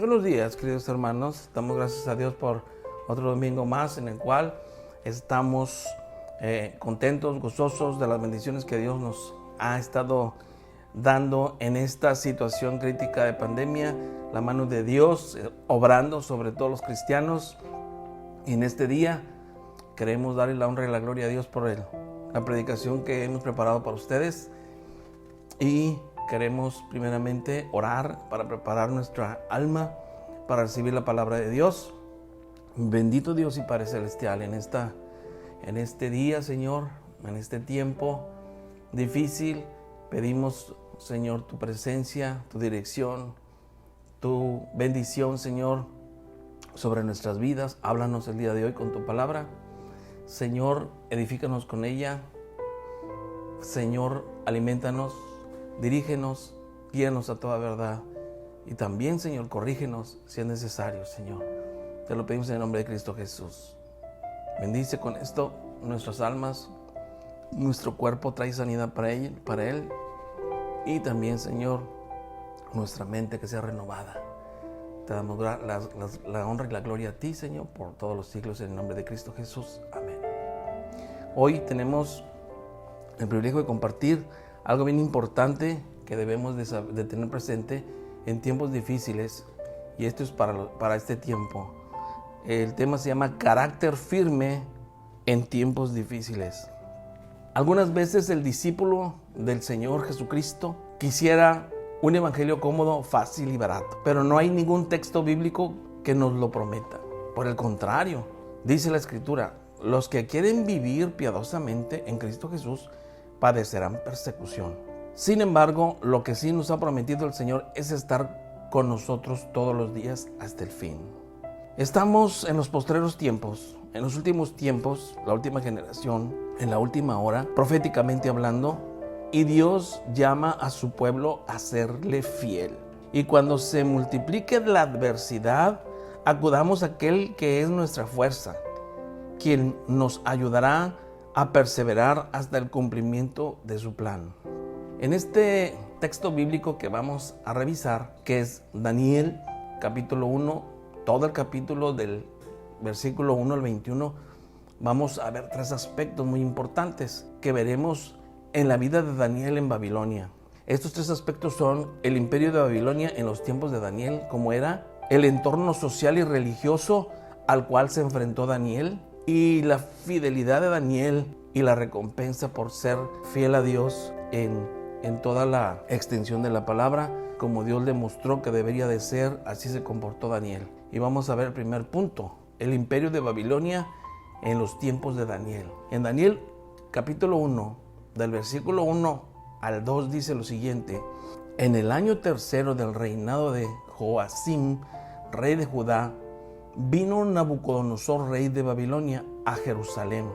Buenos días, queridos hermanos. Damos gracias a Dios por otro domingo más en el cual estamos contentos, gozosos de las bendiciones que Dios nos ha estado dando en esta situación crítica de pandemia. La mano de Dios obrando sobre todos los cristianos. Y en este día queremos darle la honra y la gloria a Dios por la predicación que hemos preparado para ustedes. Y queremos primeramente orar para preparar nuestra alma para recibir la palabra de Dios. Bendito Dios y Padre Celestial, en este día, Señor, en este tiempo difícil, pedimos, Señor, tu presencia, tu dirección, tu bendición, Señor, sobre nuestras vidas. Háblanos el día de hoy con tu palabra. Señor, edifícanos con ella. Señor, alimentanos. Dirígenos, guíanos a toda verdad. Y también, Señor, corrígenos si es necesario, Señor. Te lo pedimos en el nombre de Cristo Jesús. Bendice con esto nuestras almas, nuestro cuerpo, trae sanidad para él. Y también, Señor, nuestra mente que sea renovada. Te damos la honra y la gloria a ti, Señor, por todos los siglos, en el nombre de Cristo Jesús. Amén. Hoy tenemos el privilegio de compartir algo bien importante que debemos de tener presente en tiempos difíciles, y esto es para este tiempo. El tema se llama carácter firme en tiempos difíciles. Algunas veces el discípulo del Señor Jesucristo quisiera un evangelio cómodo, fácil y barato, pero no hay ningún texto bíblico que nos lo prometa. Por el contrario, dice la Escritura, los que quieren vivir piadosamente en Cristo Jesús padecerán persecución. Sin embargo, lo que sí nos ha prometido el Señor es estar con nosotros todos los días hasta el fin. Estamos en los postreros tiempos, en los últimos tiempos, la última generación, en la última hora, proféticamente hablando, y Dios llama a su pueblo a serle fiel. Y cuando se multiplique la adversidad, acudamos a aquel que es nuestra fuerza, quien nos ayudará a perseverar hasta el cumplimiento de su plan. En este texto bíblico que vamos a revisar, que es Daniel capítulo 1, todo el capítulo del versículo 1 al 21, vamos a ver tres aspectos muy importantes que veremos en la vida de Daniel en Babilonia. Estos tres aspectos son el imperio de Babilonia en los tiempos de Daniel, como era el entorno social y religioso al cual se enfrentó Daniel, y la fidelidad de Daniel y la recompensa por ser fiel a Dios en toda la extensión de la palabra, como Dios le mostró que debería de ser, así se comportó Daniel. Y vamos a ver el primer punto, el imperio de Babilonia en los tiempos de Daniel. En Daniel capítulo 1, del versículo 1 al 2 dice lo siguiente: en el año tercero del reinado de Joacim, rey de Judá, vino Nabucodonosor, rey de Babilonia, a Jerusalén,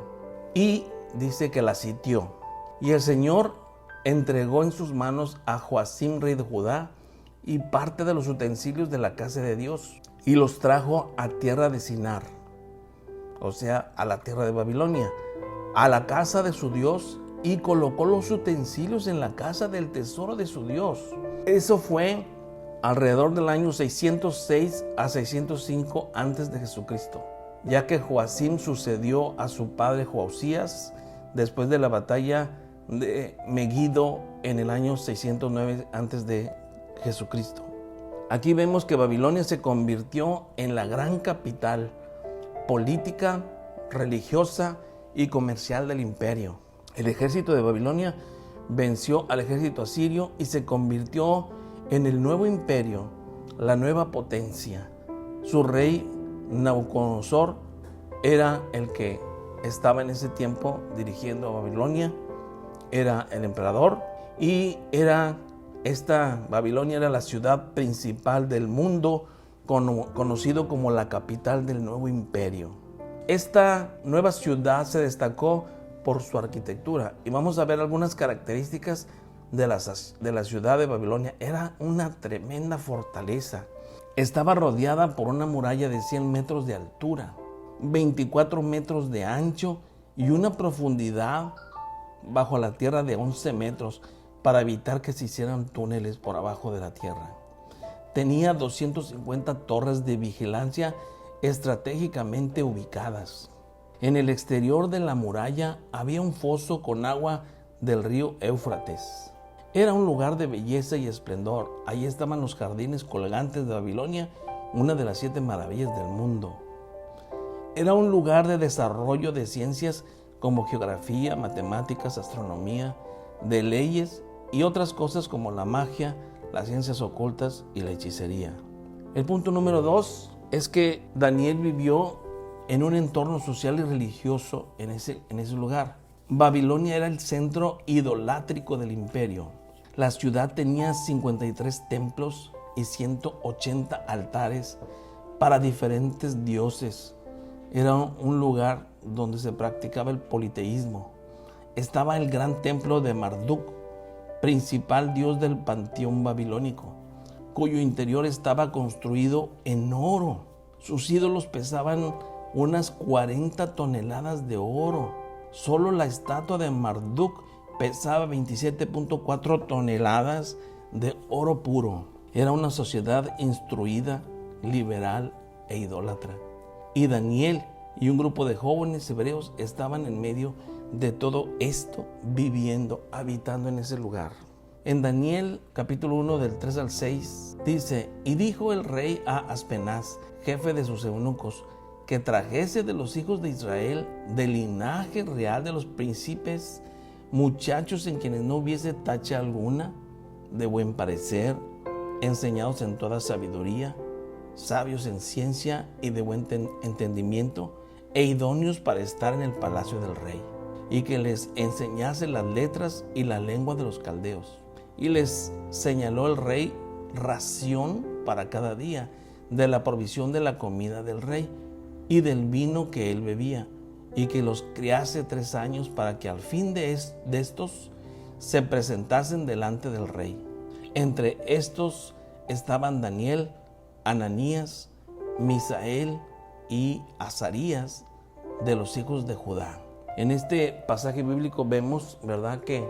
y dice que la sitió. Y el Señor entregó en sus manos a Joacim, rey de Judá, y parte de los utensilios de la casa de Dios, y los trajo a tierra de Sinar, o sea, a la tierra de Babilonia, a la casa de su Dios, y colocó los utensilios en la casa del tesoro de su Dios. Eso fue alrededor del año 606 a 605 antes de Jesucristo, ya que Joacim sucedió a su padre Josías después de la batalla de Megiddo en el año 609 antes de Jesucristo. Aquí vemos que Babilonia se convirtió en la gran capital política, religiosa y comercial del imperio. El ejército de Babilonia venció al ejército asirio y se convirtió en el nuevo imperio, la nueva potencia. Su rey Nabucodonosor era el que estaba en ese tiempo dirigiendo a Babilonia, era el emperador, y esta Babilonia era la ciudad principal del mundo, conocido como la capital del nuevo imperio. Esta nueva ciudad se destacó por su arquitectura, y vamos a ver algunas características de la ciudad de Babilonia. Era una tremenda fortaleza. Estaba rodeada por una muralla de 100 metros de altura, 24 metros de ancho y una profundidad bajo la tierra de 11 metros para evitar que se hicieran túneles por abajo de la tierra. tenía 250 torres de vigilancia estratégicamente ubicadas. En el exterior de la muralla había un foso con agua del río Éufrates. Era un lugar de belleza y esplendor. Allí estaban los jardines colgantes de Babilonia, una de las 7 maravillas del mundo. Era un lugar de desarrollo de ciencias como geografía, matemáticas, astronomía, de leyes y otras cosas como la magia, las ciencias ocultas y la hechicería. El punto número 2 es que Daniel vivió en un entorno social y religioso en ese lugar. Babilonia era el centro idolátrico del imperio. La ciudad tenía 53 templos y 180 altares para diferentes dioses. Era un lugar donde se practicaba el politeísmo. Estaba el gran templo de Marduk, principal dios del panteón babilónico, cuyo interior estaba construido en oro. Sus ídolos pesaban unas 40 toneladas de oro. Solo la estatua de Marduk pesaba 27.4 toneladas de oro puro. Era una sociedad instruida, liberal e idólatra. Y Daniel y un grupo de jóvenes hebreos estaban en medio de todo esto, viviendo, habitando en ese lugar. En Daniel capítulo 1 del 3 al 6 dice: y dijo el rey a Aspenaz, jefe de sus eunucos, que trajese de los hijos de Israel, del linaje real de los príncipes, muchachos en quienes no hubiese tacha alguna, de buen parecer, enseñados en toda sabiduría, sabios en ciencia y de buen entendimiento, e idóneos para estar en el palacio del rey, y que les enseñase las letras y la lengua de los caldeos. Y les señaló el rey ración para cada día de la provisión de la comida del rey y del vino que él bebía, y que los criase 3 años para que al fin de estos se presentasen delante del rey. Entre estos estaban Daniel, Ananías, Misael y Azarías, de los hijos de Judá. En este pasaje bíblico vemos, ¿verdad?, que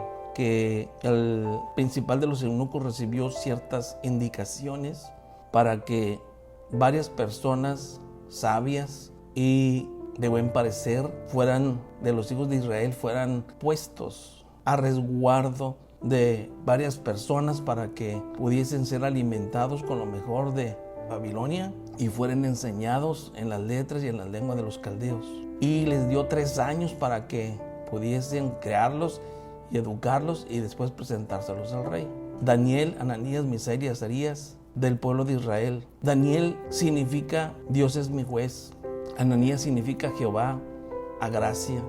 el principal de los eunucos recibió ciertas indicaciones para que varias personas sabias y de buen parecer de los hijos de Israel fueran puestos a resguardo de varias personas para que pudiesen ser alimentados con lo mejor de Babilonia y fueran enseñados en las letras y en la lengua de los caldeos. Y les dio 3 años para que pudiesen crearlos y educarlos y después presentárselos al rey. Daniel, Ananías, Misael y Azarías, del pueblo de Israel. Daniel significa Dios es mi juez. Ananías significa Jehová a gracia.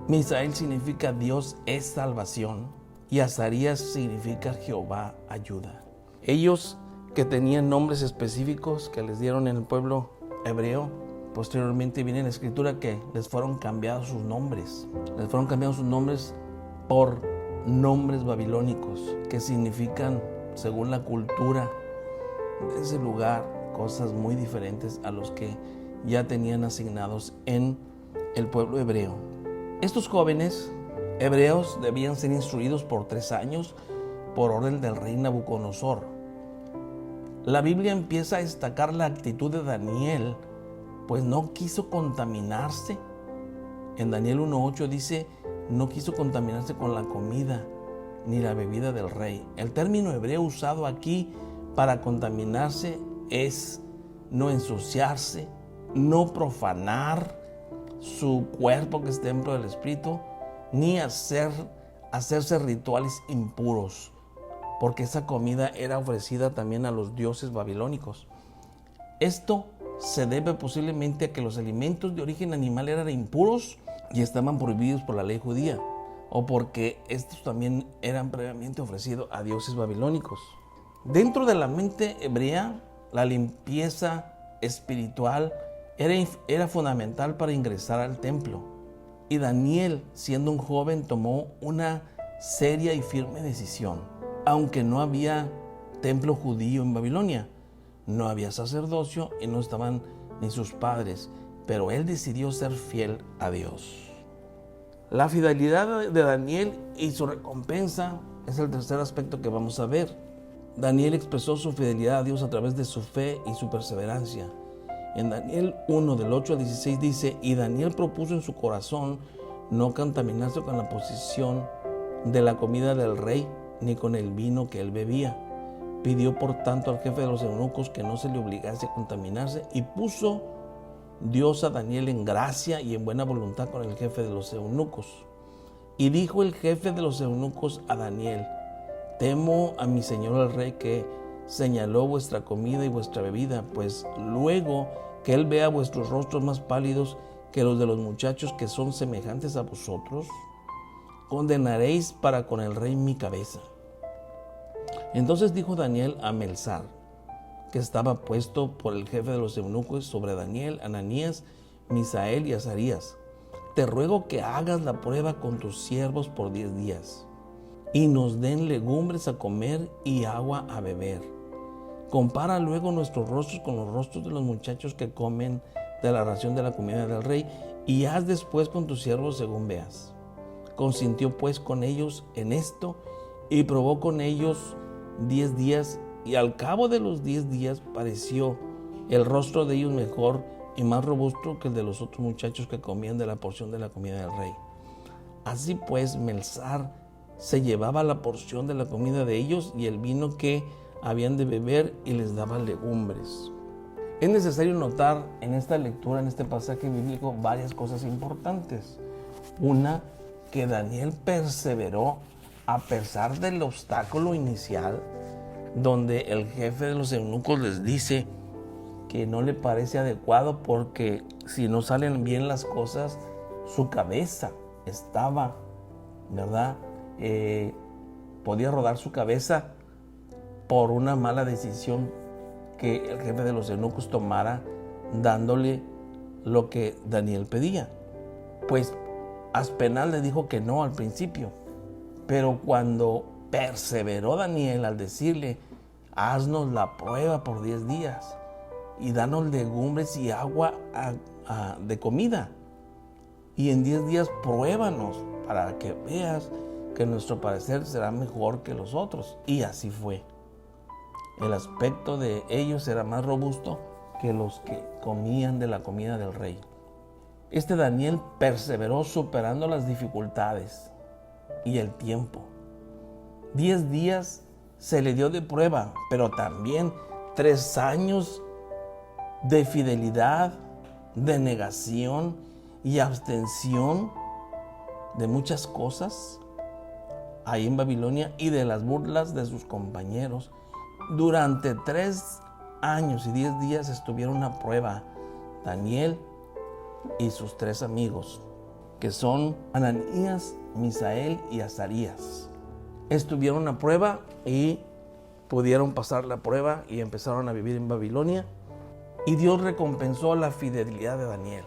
Misael significa Dios es salvación. Y Azarías significa Jehová ayuda. Ellos, que tenían nombres específicos que les dieron en el pueblo hebreo, posteriormente viene en la escritura que les fueron cambiados sus nombres. Les fueron cambiados sus nombres por nombres babilónicos que significan, según la cultura de ese lugar, cosas muy diferentes a los que ya tenían asignados en el pueblo hebreo. Estos jóvenes hebreos debían ser instruidos por 3 años por orden del rey Nabucodonosor. La Biblia empieza a destacar la actitud de Daniel, pues no quiso contaminarse. En Daniel 1:8 dice: no quiso contaminarse con la comida ni la bebida del rey. El término hebreo usado aquí para contaminarse es no ensuciarse, no profanar su cuerpo que es templo del Espíritu, ni hacerse rituales impuros, porque esa comida era ofrecida también a los dioses babilónicos. Esto se debe posiblemente a que los alimentos de origen animal eran impuros y estaban prohibidos por la ley judía, o porque estos también eran previamente ofrecidos a dioses babilónicos. Dentro de la mente hebrea, la limpieza espiritual era fundamental para ingresar al templo. Y Daniel, siendo un joven, tomó una seria y firme decisión. Aunque no había templo judío en Babilonia, no había sacerdocio y no estaban ni sus padres, pero él decidió ser fiel a Dios. La fidelidad de Daniel y su recompensa es el tercer aspecto que vamos a ver. Daniel expresó su fidelidad a Dios a través de su fe y su perseverancia. En Daniel 1, del 8 al 16 dice: y Daniel propuso en su corazón no contaminarse con la posición de la comida del rey, ni con el vino que él bebía. Pidió por tanto al jefe de los eunucos que no se le obligase a contaminarse, y puso Dios a Daniel en gracia y en buena voluntad con el jefe de los eunucos. Y dijo el jefe de los eunucos a Daniel: temo a mi señor el rey, que señaló vuestra comida y vuestra bebida, pues luego que él vea vuestros rostros más pálidos que los de los muchachos que son semejantes a vosotros, condenaréis para con el rey mi cabeza. Entonces dijo Daniel a Melzar, que estaba puesto por el jefe de los eunucos sobre Daniel, Ananías, Misael y Azarías: te ruego que hagas la prueba con tus siervos por 10 días, y nos den legumbres a comer y agua a beber. Compara luego nuestros rostros con los rostros de los muchachos que comen de la ración de la comida del rey, y haz después con tus siervos según veas. Consintió pues con ellos en esto, y probó con ellos 10 días, y al cabo de los 10 días pareció el rostro de ellos mejor y más robusto que el de los otros muchachos que comían de la porción de la comida del rey. Así pues, Melzar se llevaba la porción de la comida de ellos y el vino que habían de beber, y les daba legumbres. Es necesario notar en esta lectura, en este pasaje bíblico, varias cosas importantes. Una, que Daniel perseveró a pesar del obstáculo inicial, donde el jefe de los eunucos les dice que no le parece adecuado porque si no salen bien las cosas, su cabeza estaba, ¿verdad? Podía rodar su cabeza por una mala decisión que el jefe de los eunucos tomara dándole lo que Daniel pedía. Pues Aspenaz le dijo que no al principio, pero cuando perseveró Daniel al decirle: haznos la prueba por 10 días y danos legumbres y agua de comida, y en 10 días pruébanos para que veas que nuestro parecer será mejor que los otros. Y así fue. El aspecto de ellos era más robusto que los que comían de la comida del rey. Este Daniel perseveró superando las dificultades y el tiempo. 10 días se le dio de prueba, pero también 3 años de fidelidad, de negación y abstención de muchas cosas ahí en Babilonia y de las burlas de sus compañeros. Durante 3 años y 10 días estuvieron a prueba Daniel y sus 3 amigos, que son Ananías, Misael y Azarías. Estuvieron a prueba y pudieron pasar la prueba y empezaron a vivir en Babilonia, y Dios recompensó la fidelidad de Daniel.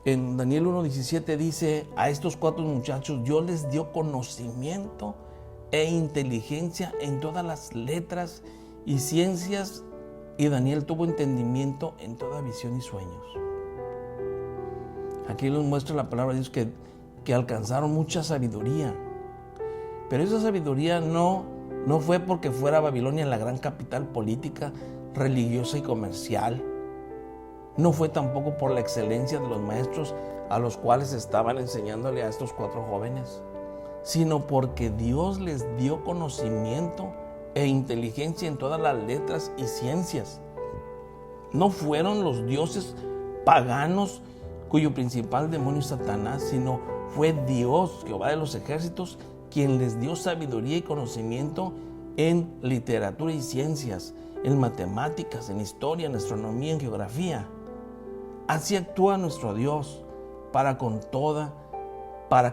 En Daniel 1:17 dice: a estos 4 muchachos Dios les dio conocimiento e inteligencia en todas las letras y ciencias, y Daniel tuvo entendimiento en toda visión y sueños. Aquí nos muestra la palabra de Dios que alcanzaron mucha sabiduría, pero esa sabiduría no fue porque fuera Babilonia la gran capital política, religiosa y comercial. No fue tampoco por la excelencia de los maestros a los cuales estaban enseñándole a estos 4 jóvenes, sino porque Dios les dio conocimiento e inteligencia en todas las letras y ciencias. No fueron los dioses paganos cuyo principal demonio es Satanás, sino fue Dios, Jehová de los ejércitos, quien les dio sabiduría y conocimiento en literatura y ciencias, en matemáticas, en historia, en astronomía, en geografía. Así actúa nuestro Dios para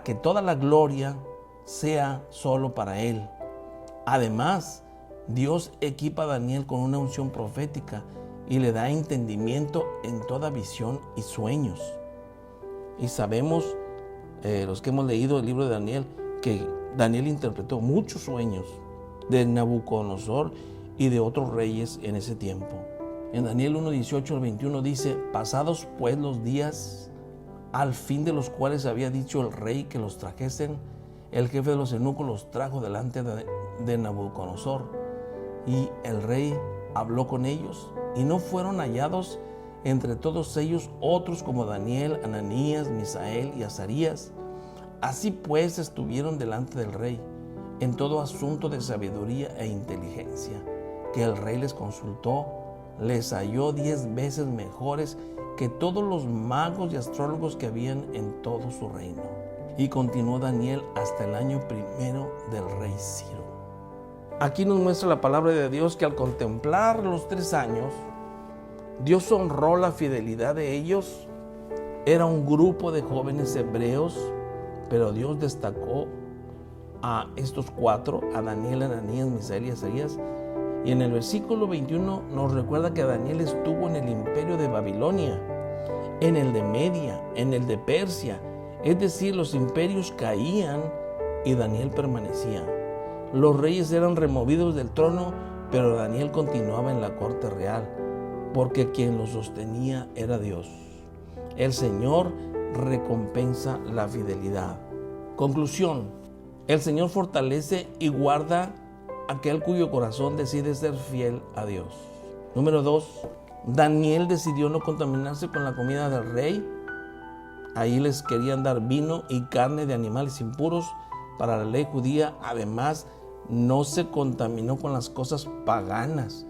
que toda la gloria sea solo para Él. Además, Dios equipa a Daniel con una unción profética y le da entendimiento en toda visión y sueños. Y sabemos, los que hemos leído el libro de Daniel, que Daniel interpretó muchos sueños de Nabucodonosor y de otros reyes en ese tiempo. En Daniel 1:18 al 21 dice: pasados pues los días al fin de los cuales había dicho el rey que los trajesen, el jefe de los eunucos los trajo delante de Nabucodonosor, Y el rey habló con ellos, y no fueron hallados entre todos ellos otros como Daniel, Ananías, Misael y Azarías. Así pues estuvieron delante del rey en todo asunto de sabiduría e inteligencia, que el rey les consultó, les halló 10 veces mejores que todos los magos y astrólogos que habían en todo su reino. Y continuó Daniel hasta el año primero del rey Ciro. Aquí nos muestra la palabra de Dios que al contemplar los 3 años, Dios honró la fidelidad de ellos. Era un grupo de jóvenes hebreos, pero Dios destacó a estos 4, a Daniel, Ananías, Misael y Azarías. Y en el versículo 21 nos recuerda que Daniel estuvo en el imperio de Babilonia, en el de Media, en el de Persia. Es decir, los imperios caían y Daniel permanecía. Los reyes eran removidos del trono, pero Daniel continuaba en la corte real, porque quien lo sostenía era Dios. El Señor recompensa la fidelidad. Conclusión: el Señor fortalece y guarda aquel cuyo corazón decide ser fiel a Dios. Número 2. Daniel decidió no contaminarse con la comida del rey. Ahí les querían dar vino y carne de animales impuros para la ley judía. Además, no se contaminó con las cosas paganas,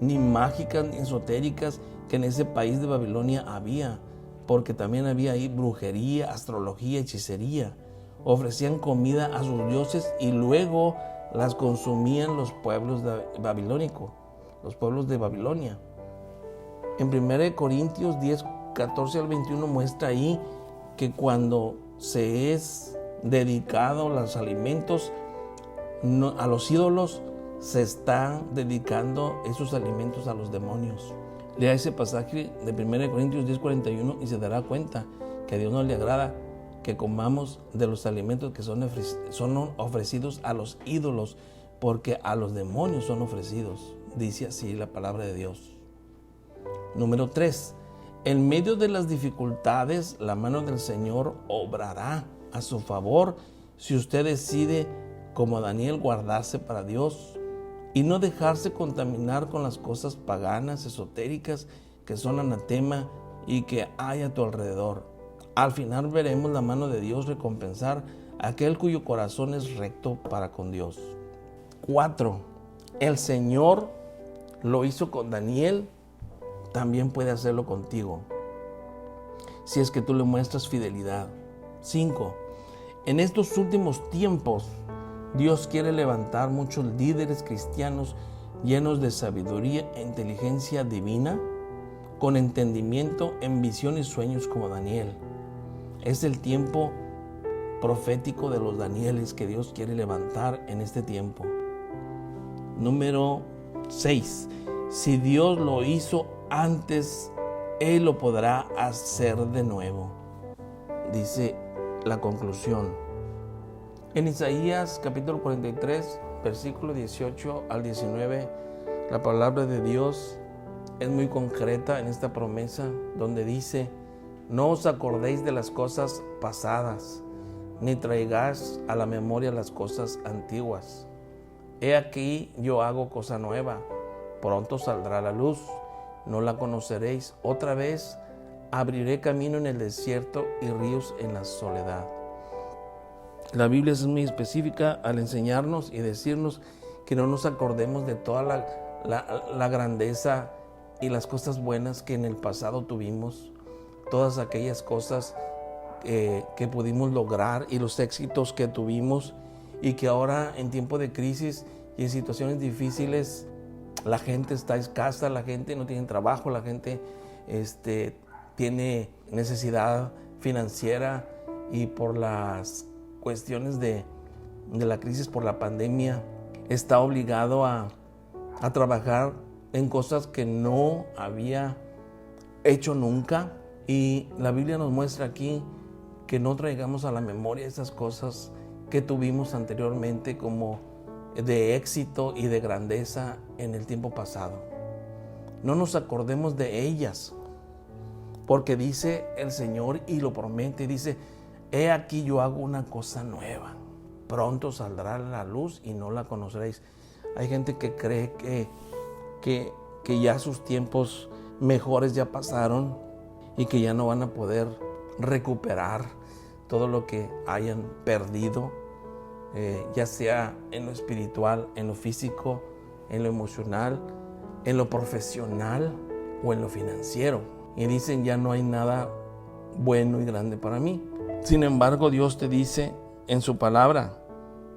ni mágicas, ni esotéricas que en ese país de Babilonia había, porque también había ahí brujería, astrología, hechicería. Ofrecían comida a sus dioses y luego las consumían los pueblos babilónicos, los pueblos de Babilonia. En 1 Corintios 10, 14 al 21 muestra ahí que cuando se es dedicado los alimentos a los ídolos, se están dedicando esos alimentos a los demonios. Lea ese pasaje de 1 Corintios 10, 41 y se dará cuenta que a Dios no le agrada que comamos de los alimentos que son ofrecidos a los ídolos, porque a los demonios son ofrecidos. Dice así la palabra de Dios. Número 3. En medio de las dificultades, la mano del Señor obrará a su favor si usted decide, como Daniel, guardarse para Dios y no dejarse contaminar con las cosas paganas, esotéricas, que son anatema y que hay a tu alrededor. Al final veremos la mano de Dios recompensar a aquel cuyo corazón es recto para con Dios. 4. El Señor lo hizo con Daniel, también puede hacerlo contigo, si es que tú le muestras fidelidad. 5. En estos últimos tiempos, Dios quiere levantar muchos líderes cristianos llenos de sabiduría e inteligencia divina, con entendimiento en visión y sueños como Daniel. Es el tiempo profético de los Danieles que Dios quiere levantar en este tiempo. Número 6. Si Dios lo hizo antes, Él lo podrá hacer de nuevo. Dice la conclusión. En Isaías capítulo 43, versículo 18 al 19, la palabra de Dios es muy concreta en esta promesa, donde dice: no os acordéis de las cosas pasadas, ni traigáis a la memoria las cosas antiguas. He aquí yo hago cosa nueva, pronto saldrá la luz, no la conoceréis. Otra vez abriré camino en el desierto y ríos en la soledad. La Biblia es muy específica al enseñarnos y decirnos que no nos acordemos de toda la grandeza y las cosas buenas que en el pasado tuvimos, todas aquellas cosas que pudimos lograr y los éxitos que tuvimos, y que ahora en tiempo de crisis y en situaciones difíciles la gente está escasa, la gente no tiene trabajo, la gente tiene necesidad financiera, y por las cuestiones de la crisis, por la pandemia, está obligado a trabajar en cosas que no había hecho nunca. Y la Biblia nos muestra aquí que no traigamos a la memoria esas cosas que tuvimos anteriormente como de éxito y de grandeza en el tiempo pasado. No nos acordemos de ellas, porque dice el Señor y lo promete, dice: he aquí yo hago una cosa nueva, pronto saldrá la luz y no la conoceréis. Hay gente que cree que ya sus tiempos mejores ya pasaron y que ya no van a poder recuperar todo lo que hayan perdido, ya sea en lo espiritual, en lo físico, en lo emocional, en lo profesional o en lo financiero. Y dicen, ya no hay nada bueno y grande para mí. Sin embargo, Dios te dice en su palabra,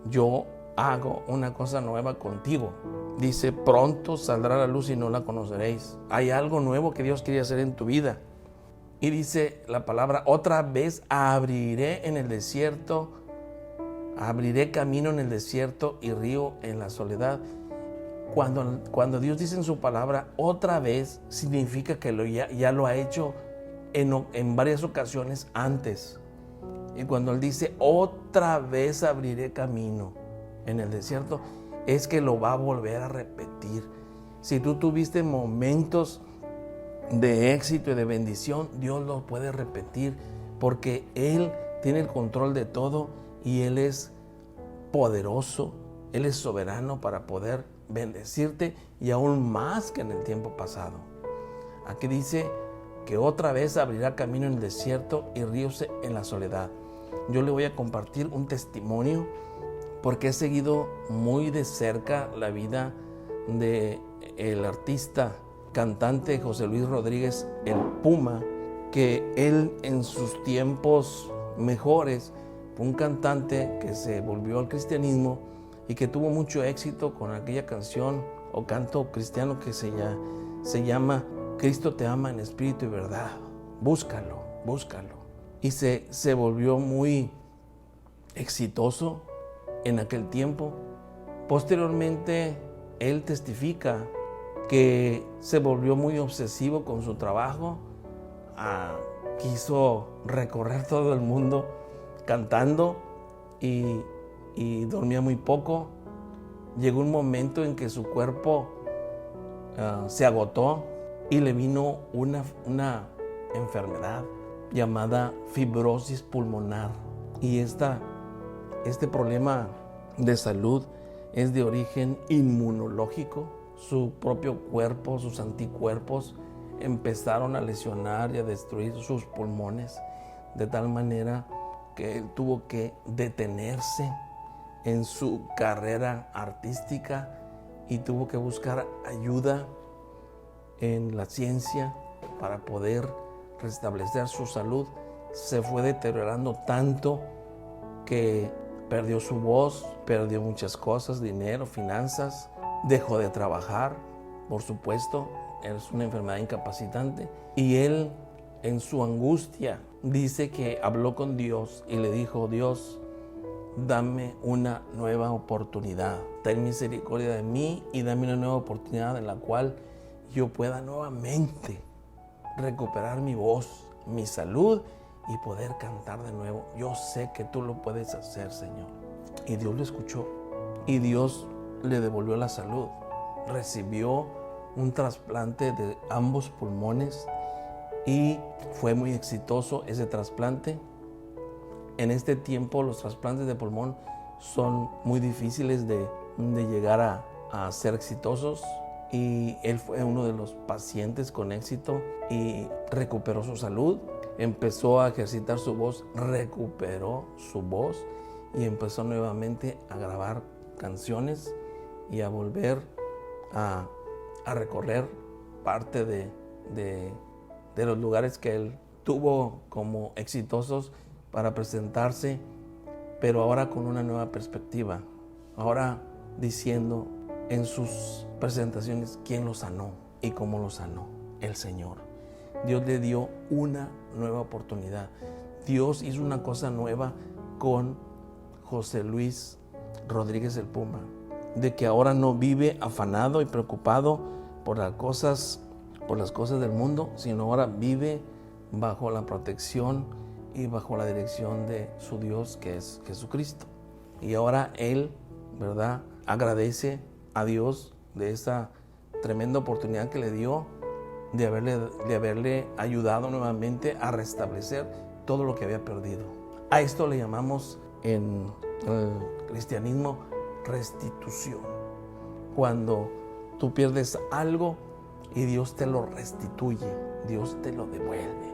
yo hago una cosa nueva contigo. Dice, pronto saldrá la luz y no la conoceréis. Hay algo nuevo que Dios quiere hacer en tu vida. Y dice la palabra, otra vez abriré en el desierto, abriré camino en el desierto y río en la soledad. Cuando Dios dice en su palabra, otra vez, significa que ya lo ha hecho en varias ocasiones antes. Y cuando Él dice, otra vez abriré camino en el desierto, es que lo va a volver a repetir. Si tú tuviste momentos de éxito y de bendición, Dios lo puede repetir, porque Él tiene el control de todo y Él es poderoso, Él es soberano para poder bendecirte y aún más que en el tiempo pasado. Aquí dice que otra vez abrirá camino en el desierto y ríos en la soledad. Yo le voy a compartir un testimonio porque he seguido muy de cerca la vida del artista, cantante José Luis Rodríguez, el Puma, que él en sus tiempos mejores fue un cantante que se volvió al cristianismo y que tuvo mucho éxito con aquella canción o canto cristiano que se llama Cristo te ama en espíritu y verdad. Búscalo, búscalo. Y se volvió muy exitoso en aquel tiempo. Posteriormente, él testifica que se volvió muy obsesivo con su trabajo. Quiso recorrer todo el mundo cantando y dormía muy poco. Llegó un momento en que su cuerpo se agotó y le vino una enfermedad llamada fibrosis pulmonar. Y este problema de salud es de origen inmunológico. Su propio cuerpo, sus anticuerpos empezaron a lesionar y a destruir sus pulmones, de tal manera que él tuvo que detenerse en su carrera artística y tuvo que buscar ayuda en la ciencia para poder restablecer su salud. Se fue deteriorando tanto que perdió su voz, perdió muchas cosas, dinero, finanzas, dejó de trabajar, por supuesto, es una enfermedad incapacitante. Y él, en su angustia, dice que habló con Dios y le dijo, Dios, dame una nueva oportunidad. Ten misericordia de mí y dame una nueva oportunidad en la cual yo pueda nuevamente recuperar mi voz, mi salud y poder cantar de nuevo. Yo sé que tú lo puedes hacer, Señor. Y Dios lo escuchó y Dios le devolvió la salud. Recibió un trasplante de ambos pulmones y fue muy exitoso ese trasplante. En este tiempo los trasplantes de pulmón son muy difíciles de llegar a ser exitosos, y él fue uno de los pacientes con éxito y recuperó su salud, empezó a ejercitar su voz, recuperó su voz y empezó nuevamente a grabar canciones y a volver a recorrer parte de los lugares que él tuvo como exitosos para presentarse, pero ahora con una nueva perspectiva, ahora diciendo en sus presentaciones quién lo sanó y cómo lo sanó: el Señor. Dios le dio una nueva oportunidad. Dios hizo una cosa nueva con José Luis Rodríguez el Puma, de que ahora no vive afanado y preocupado por las cosas del mundo, sino ahora vive bajo la protección y bajo la dirección de su Dios, que es Jesucristo. Y ahora él, ¿verdad?, agradece a Dios de esa tremenda oportunidad que le dio de haberle ayudado nuevamente a restablecer todo lo que había perdido. A esto le llamamos en el cristianismo restitución. cuando tú pierdes algo y Dios te lo restituye, Dios te lo devuelve.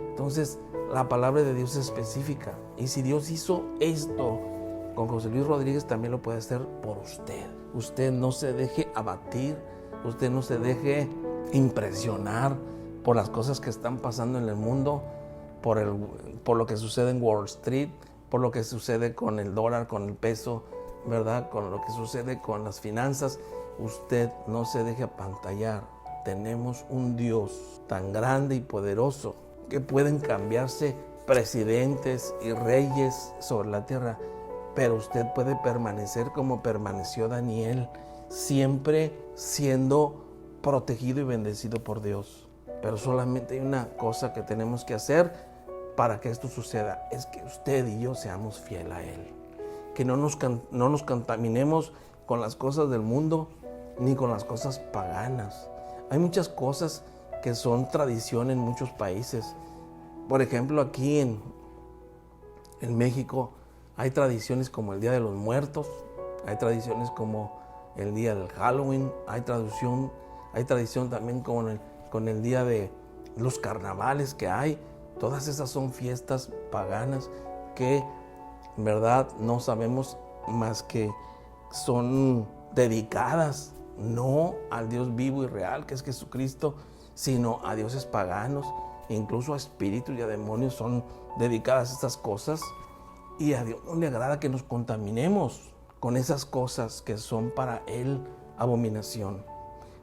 Entonces, la palabra de Dios es específica. Y si Dios hizo esto con José Luis Rodríguez, también lo puede hacer por usted. Usted no se deje abatir, usted no se deje impresionar por las cosas que están pasando en el mundo, por lo que sucede en Wall Street, por lo que sucede con el dólar, con el peso, ¿verdad? Con lo que sucede con las finanzas. Usted no se deje apantallar. Tenemos un Dios tan grande y poderoso que pueden cambiarse presidentes y reyes sobre la tierra, pero usted puede permanecer como permaneció Daniel, siempre siendo protegido y bendecido por Dios. Pero solamente hay una cosa que tenemos que hacer para que esto suceda, es que usted y yo seamos fieles a Él. Que no nos contaminemos con las cosas del mundo ni con las cosas paganas. Hay muchas cosas que son tradición en muchos países. Por ejemplo, aquí en México hay tradiciones como el Día de los Muertos, hay tradiciones como el Día del Halloween, hay tradición también con el Día de los carnavales que hay. Todas esas son fiestas paganas que en verdad no sabemos más que son dedicadas no al Dios vivo y real que es Jesucristo, sino a dioses paganos, incluso a espíritus y a demonios son dedicadas estas cosas, y a Dios no le agrada que nos contaminemos con esas cosas que son para Él abominación.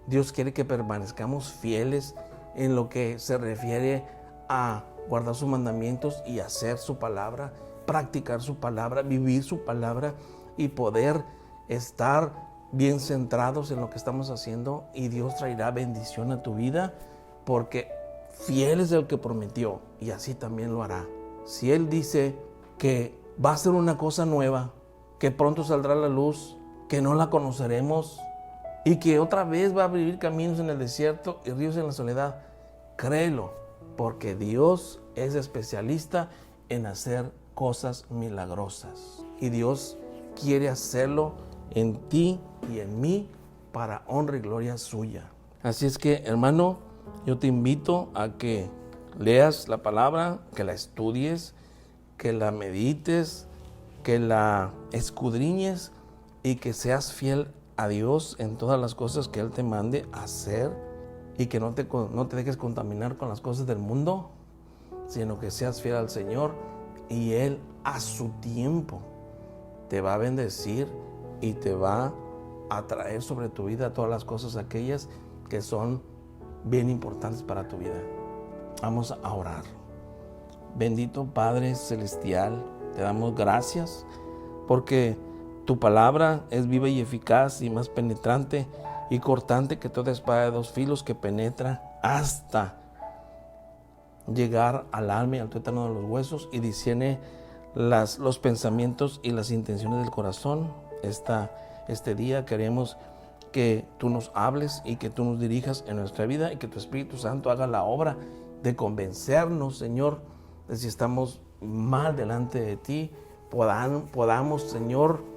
Dios quiere que permanezcamos fieles en lo que se refiere a guardar sus mandamientos y hacer su palabra, practicar su palabra, vivir su palabra y poder estar bien centrados en lo que estamos haciendo, y Dios traerá bendición a tu vida porque fiel es el que prometió y así también lo hará. Si Él dice que va a ser una cosa nueva, que pronto saldrá a la luz, que no la conoceremos y que otra vez va a abrir caminos en el desierto y ríos en la soledad, créelo, porque Dios es especialista en hacer cosas milagrosas y Dios quiere hacerlo en ti y en mí para honra y gloria suya. Así es que, hermano, yo te invito a que leas la palabra, que la estudies, que la medites, que la escudriñes y que seas fiel a Dios en todas las cosas que Él te mande hacer, y que no te dejes contaminar con las cosas del mundo, sino que seas fiel al Señor y Él a su tiempo te va a bendecir y te va a traer sobre tu vida todas las cosas aquellas que son bien importantes para tu vida. Vamos a orar. Bendito Padre Celestial, te damos gracias porque tu palabra es viva y eficaz y más penetrante y cortante que toda espada de dos filos, que penetra hasta llegar al alma y al tuétano de los huesos y discierne los pensamientos y las intenciones del corazón. Este día queremos que tú nos hables y que tú nos dirijas en nuestra vida y que tu Espíritu Santo haga la obra de convencernos, Señor, de si estamos mal delante de ti, podamos, Señor,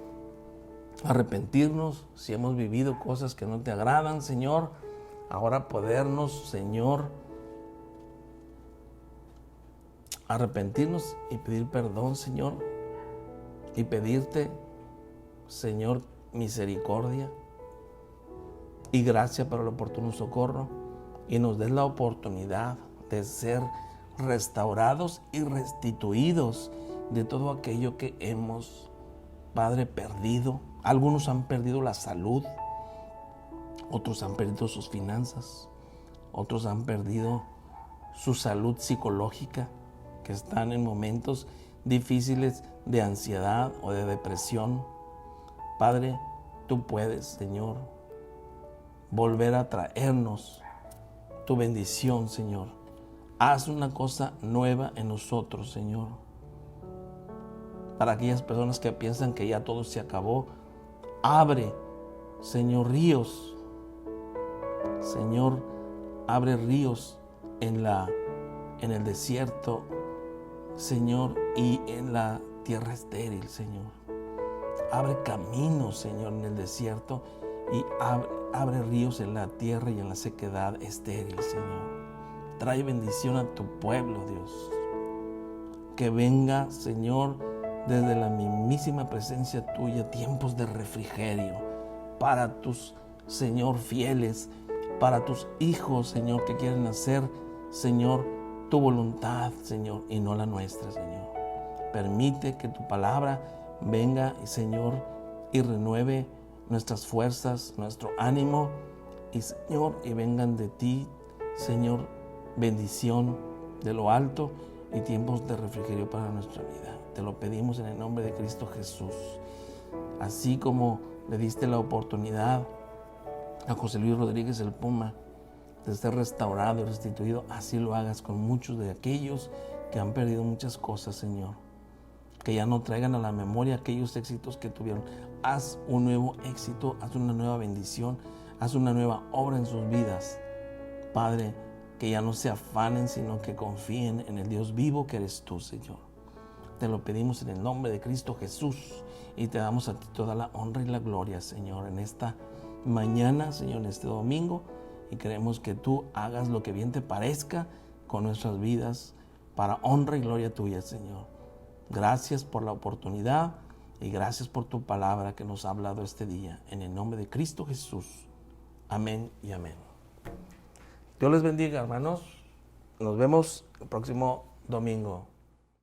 arrepentirnos si hemos vivido cosas que no te agradan, Señor. Ahora podernos, Señor, arrepentirnos y pedir perdón, Señor, y pedirte, Señor, misericordia y gracia para el oportuno socorro, y nos des la oportunidad de ser restaurados y restituidos de todo aquello que hemos, Padre, perdido. Algunos han perdido la salud, otros han perdido sus finanzas, otros han perdido su salud psicológica, que están en momentos difíciles de ansiedad o de depresión. Padre, tú puedes, Señor, volver a traernos tu bendición, Señor. Haz una cosa nueva en nosotros, Señor. Para aquellas personas que piensan que ya todo se acabó, abre, Señor, ríos. Señor, abre ríos en el desierto, Señor, y en la tierra estéril, Señor. Abre caminos, Señor, en el desierto y abre ríos en la tierra y en la sequedad estéril, Señor. Trae bendición a tu pueblo, Dios. Que venga, Señor, desde la mismísima presencia tuya, tiempos de refrigerio para tus, Señor, fieles, para tus hijos, Señor, que quieren hacer, Señor, tu voluntad, Señor, y no la nuestra, Señor. Permite que tu palabra venga, Señor, y renueve nuestras fuerzas, nuestro ánimo, y Señor, y vengan de ti, Señor, bendición de lo alto y tiempos de refrigerio para nuestra vida. Te lo pedimos en el nombre de Cristo Jesús. Así como le diste la oportunidad a José Luis Rodríguez el Puma de ser restaurado y restituido, así lo hagas con muchos de aquellos que han perdido muchas cosas, Señor. Que ya no traigan a la memoria aquellos éxitos que tuvieron. Haz un nuevo éxito, haz una nueva bendición, haz una nueva obra en sus vidas. Padre, que ya no se afanen, sino que confíen en el Dios vivo que eres tú, Señor. Te lo pedimos en el nombre de Cristo Jesús y te damos a ti toda la honra y la gloria, Señor, en esta mañana, Señor, en este domingo, y queremos que tú hagas lo que bien te parezca con nuestras vidas para honra y gloria tuya, Señor. Gracias por la oportunidad y gracias por tu palabra que nos ha hablado este día. En el nombre de Cristo Jesús. Amén y amén. Dios les bendiga, hermanos. Nos vemos el próximo domingo.